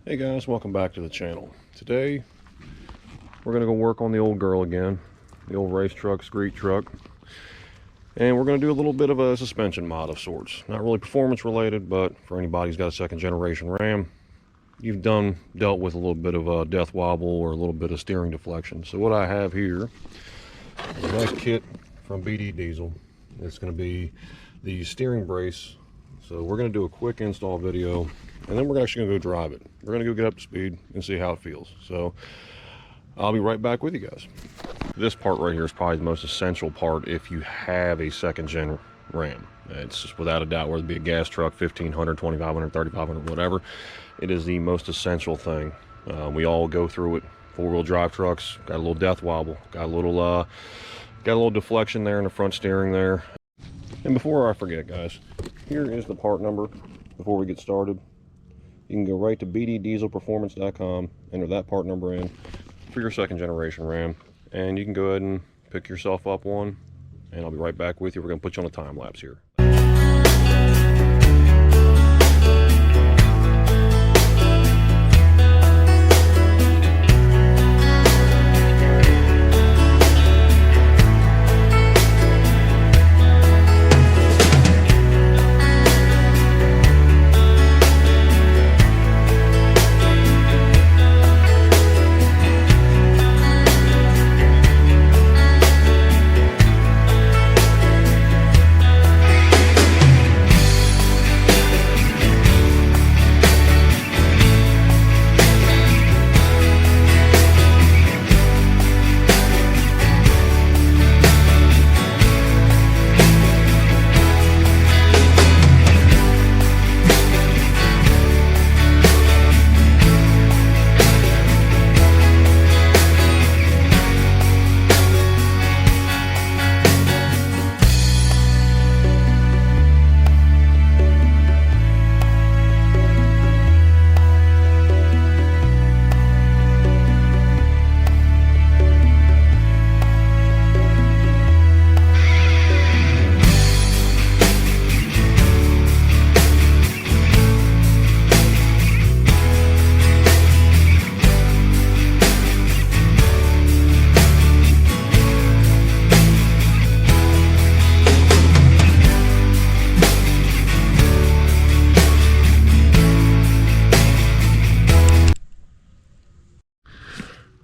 Hey guys, welcome back to the channel. Today we're going to go work on the old girl again, the old race truck, street truck, and we're going to do a little bit of a suspension mod of sorts. Not really performance related, but for anybody who's got a second generation Ram, you've dealt with a little bit of a death wobble or a little bit of steering deflection. So what I have here is a nice kit from BD Diesel. It's going to be the steering brace. So we're going to do a quick install video, and then we're actually going to go drive it. We're going to go get up to speed and see how it feels. So I'll be right back with you guys. This part right here is probably the most essential part if you have a second gen Ram. It's just without a doubt, whether it be a gas truck, 1500, 2500, 3500, whatever. It is the most essential thing. We all go through it. Four-wheel drive trucks got a little death wobble, got a little deflection there in the front steering there. And before I forget, guys, here is the part number before we get started. You can go right to bddieselperformance.com, enter that part number in for your second generation Ram, and you can go ahead and pick yourself up one, and I'll be right back with you. We're going to put you on a time lapse here.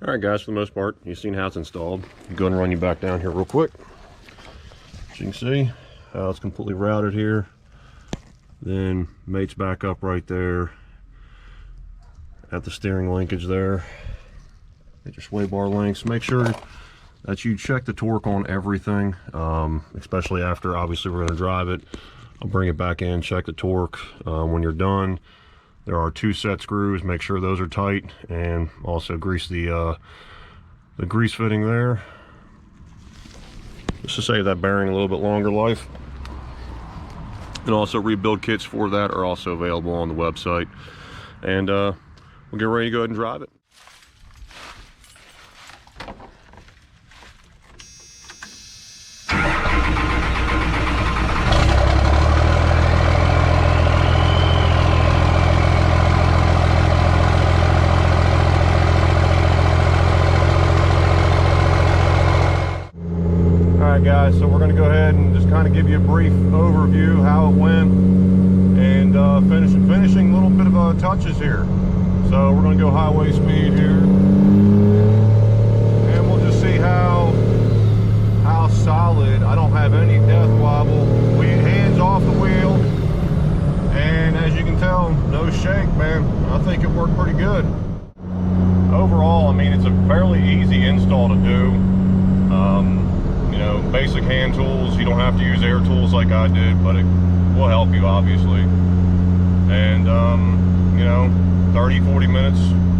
Alright guys, for the most part, you've seen how it's installed. Go ahead and run you back down here real quick. As you can see, how it's completely routed here. Then mate's back up right there at the steering linkage there. Get your sway bar links. Make sure that you check the torque on everything, especially after, obviously, we're going to drive it. I'll bring it back in, check the torque. When you're done, there are 2 set screws. Make sure those are tight, and also grease the grease fitting there, just to save that bearing a little bit longer life. And also rebuild kits for that are also available on the website. And we'll get ready to go ahead and drive it. Guys, so we're going to go ahead and just kind of give you a brief overview how it went, and finishing a little bit of touches here. So we're going to go highway speed here, and we'll just see how solid. I don't have any death wobble. We hands off the wheel, and as you can tell, no shake, man. I think it worked pretty good. Overall, I mean, it's a fairly easy install to do. You know, basic hand tools. You don't have to use air tools like I did, but it will help you, obviously. And you know, 30-40 minutes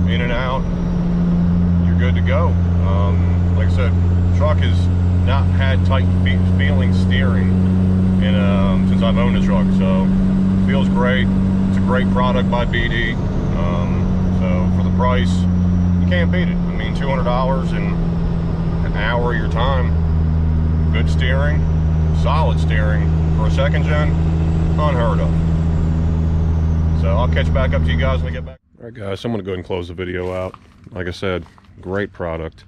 in and out, you're good to go. Like I said, the truck has not had tight feeling steering in since I've owned the truck, so it feels great. It's a great product by BD. So for the price, you can't beat it. I mean, $200 in an hour of your time. Good steering, solid steering for a second gen, unheard of. So I'll catch back up to you guys when I get back. All right, guys, so I'm going to go ahead and close the video out. Like I said, great product.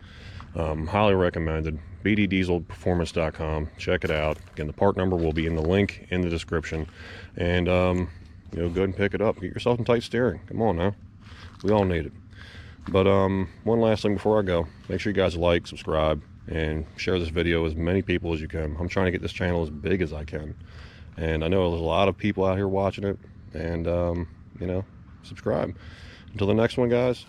Highly recommended. bddieselperformance.com. Check it out. Again, the part number will be in the link in the description. And, go ahead and pick it up. Get yourself some tight steering. Come on now. We all need it. But one last thing before I go. Make sure you guys like, subscribe, and share this video with as many people as you can. I'm trying to get this channel as big as I can. And I know there's a lot of people out here watching it. And, subscribe. Until the next one, guys.